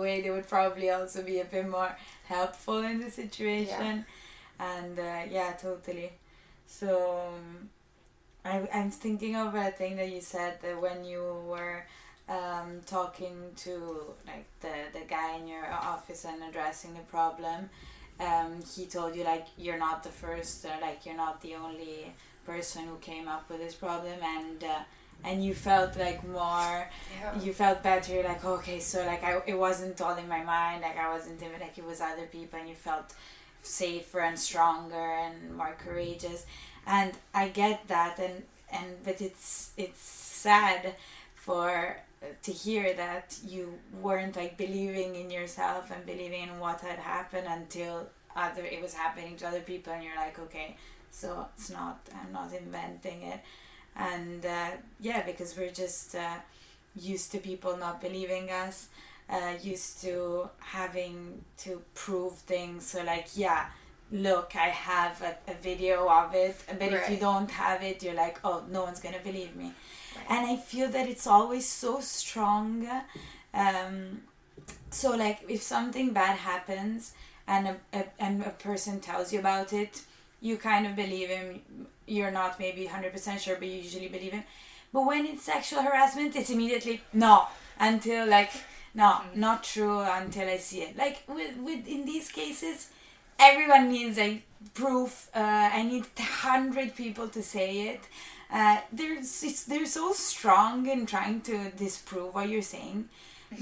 way, they would probably also be a bit more helpful in the situation. And totally. So I'm thinking of a thing that you said, that when you were talking to like the guy in your office and addressing the problem, he told you like you're not the first, like you're not the only person who came up with this problem, and you felt like more, you felt better. You're like, okay, so like it wasn't all in my mind, like I wasn't even, like it was other people, and you felt safer and stronger and more courageous. And I get that, and but it's sad for to hear that you weren't like believing in yourself and believing in what had happened until it was happening to other people, and you're like, okay, so I'm not inventing it. And because we're just used to people not believing us, used to having to prove things. So like, look, I have a video of it, but if you don't have it, you're like, oh, no one's gonna believe me. And I feel that it's always so strong. So like, if something bad happens and a person tells you about it, you kind of believe him. You're not maybe 100% sure, but you usually believe him. But when it's sexual harassment, it's immediately no, until like, no, not true until I see it. Like with in these cases, everyone needs like proof. I need 100 people to say it. They're so strong in trying to disprove what you're saying,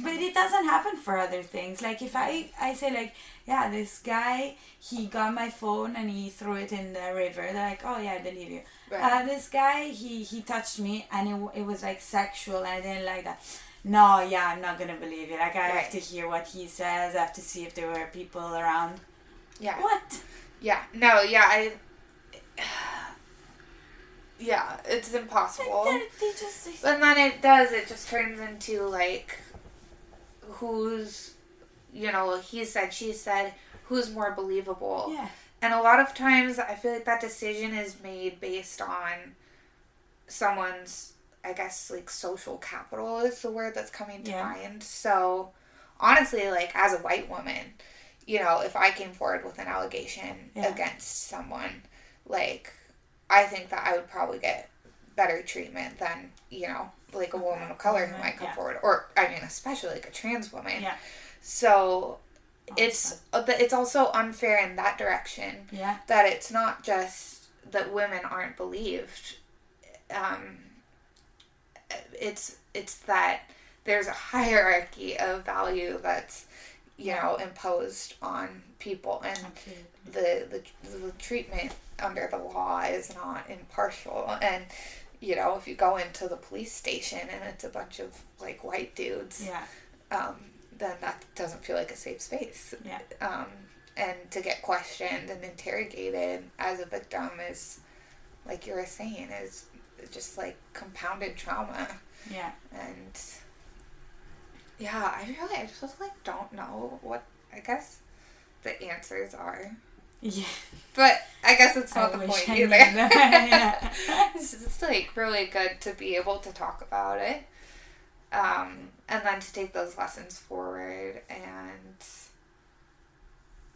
but it doesn't happen for other things. Like if I say like, yeah, this guy, he got my phone and he threw it in the river, they're like, oh yeah, I believe you. This guy, he touched me and it was like sexual and I didn't like that. No, yeah, I'm not gonna believe it. Like I have to hear what he says. I have to see if there were people around. Yeah. What? Yeah. No. Yeah. Yeah, it's impossible. And then it just turns into like, who's, he said, she said, who's more believable. Yeah. And a lot of times I feel like that decision is made based on someone's, I guess, like social capital is the word that's coming to mind. So honestly, like as a white woman, if I came forward with an allegation against someone, like, I think that I would probably get better treatment than, like a woman of color who might come forward. Or, I mean, especially like a trans woman. Yeah. So, it's also unfair in that direction. Yeah. That it's not just that women aren't believed. It's that there's a hierarchy of value that's, imposed on people. And the treatment under the law is not impartial. And if you go into the police station and it's a bunch of like white dudes, then that doesn't feel like a safe space. And to get questioned and interrogated as a victim is, like you were saying, is just like compounded trauma. And I just like don't know what, I guess, the answers are. Yeah. But I guess it's not the point either. It's just like really good to be able to talk about it. And then to take those lessons forward and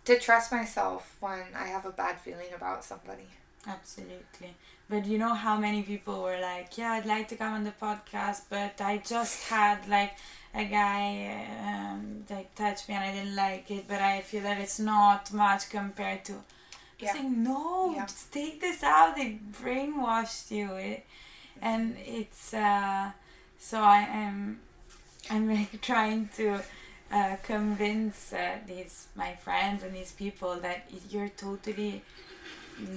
to trust myself when I have a bad feeling about somebody. Absolutely. But you know how many people were like, yeah, I'd like to come on the podcast, but I just had like a guy like touch me and I didn't like it, but I feel that it's not much compared to saying no, just take this out. They brainwashed you. And it's so I'm like trying to convince my friends and these people that you're totally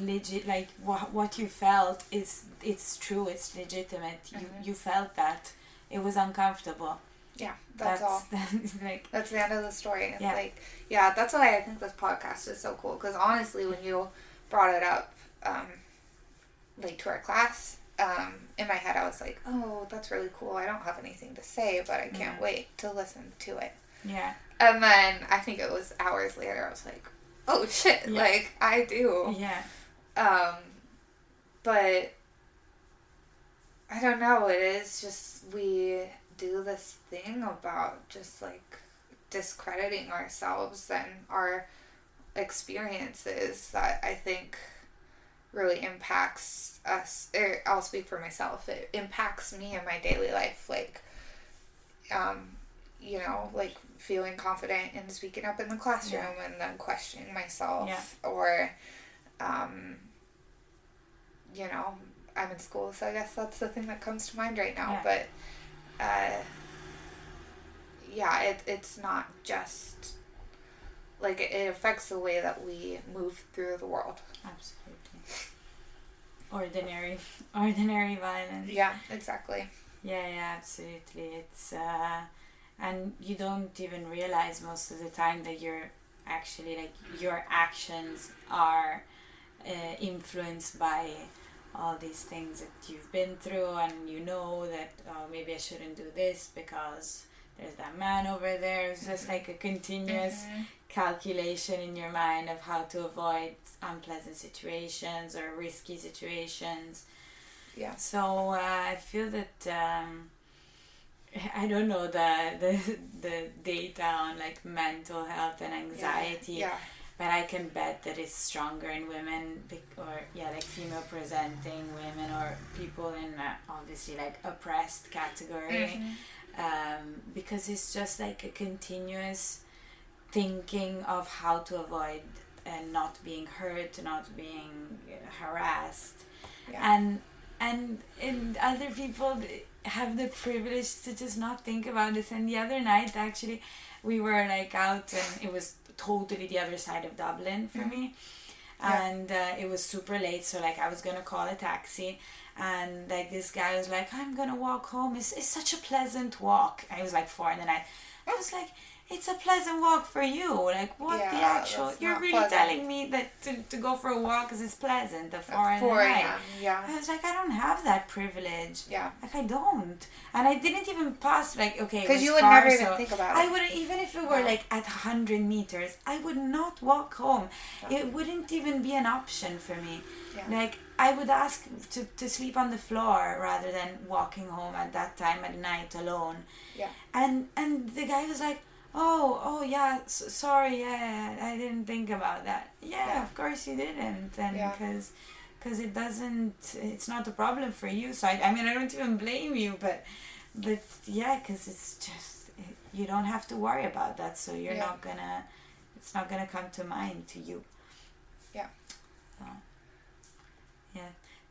legit. Like what you felt it's true, it's legitimate. You felt that it was uncomfortable. Yeah, that's all. Like, that's the end of the story. That's why I think this podcast is so cool. Because honestly, when you brought it up, like to our class, in my head I was like, oh, that's really cool. I don't have anything to say, but I can't wait to listen to it. Yeah. And then I think it was hours later, I was like, oh shit, like I do. Yeah. But I don't know. It is just we do this thing about just like discrediting ourselves and our experiences that I think really impacts us. I'll speak for myself. It impacts me in my daily life, like, like feeling confident in speaking up in the classroom and then questioning myself, or, I'm in school, so I guess that's the thing that comes to mind right now. But, it's not just, like, it affects the way that we move through the world. Absolutely. Ordinary violence. Yeah, exactly. Yeah, absolutely. It's, and you don't even realize most of the time that you're actually, like, your actions are influenced by all these things that you've been through, and that, maybe I shouldn't do this because there's that man over there. It's just like a continuous calculation in your mind of how to avoid unpleasant situations or risky situations. Yeah. So I feel that I don't know the data on like mental health and anxiety, but I can bet that it's stronger in women, like female presenting women or people in obviously like oppressed category, because it's just like a continuous thinking of how to avoid not being hurt, not being harassed, and other people have the privilege to just not think about this. And the other night, actually, we were like out, and it was totally the other side of Dublin for me, and it was super late, so like I was gonna call a taxi, and like this guy was like, I'm gonna walk home, it's such a pleasant walk, and it was like 4 a.m. I was like, it's a pleasant walk for you, like what the actual, you're really pleasant. Telling me that to go for a walk because it's pleasant at 4 a.m. I was like, I don't have that privilege, like I don't, and I didn't even pass, like, okay, because you would never even think about it. I wouldn't, even if it were like at 100 meters, I would not walk home. It wouldn't even be an option for me. Like I would ask to sleep on the floor rather than walking home at that time at night alone. And the guy was like, oh yeah, sorry, I didn't think about that. Of course you didn't, and because it's not a problem for you, so I mean I don't even blame you, but because it's just, you don't have to worry about that, so you're not gonna, it's not gonna come to mind to you.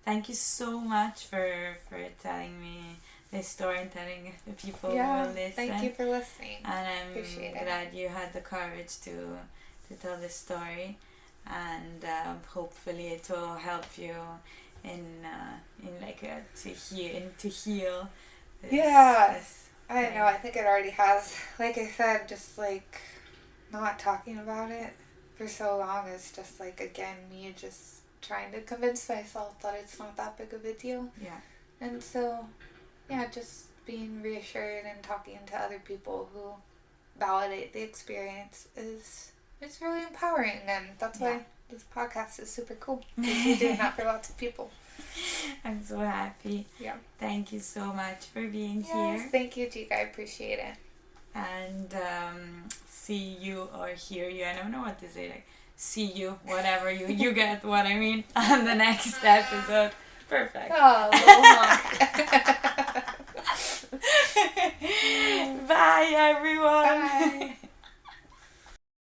Thank you so much for telling me this story and telling the people who will listen. Thank you for listening. And I'm glad you had the courage to tell this story, and hopefully it will help you in to heal. I know. I think it already has. Like I said, just like not talking about it for so long is just like, again, me just trying to convince myself that it's not that big of a deal. And so, just being reassured and talking to other people who validate the experience it's really empowering, and that's why this podcast is super cool, because you're doing that for lots of people. I'm so happy. Thank you so much for being here. Thank you, Jika. I appreciate it. And see you or hear you, I don't know what to say, like see you, whatever, you get what I mean, on the next episode. Perfect. Oh, little honk. Bye everyone. Bye.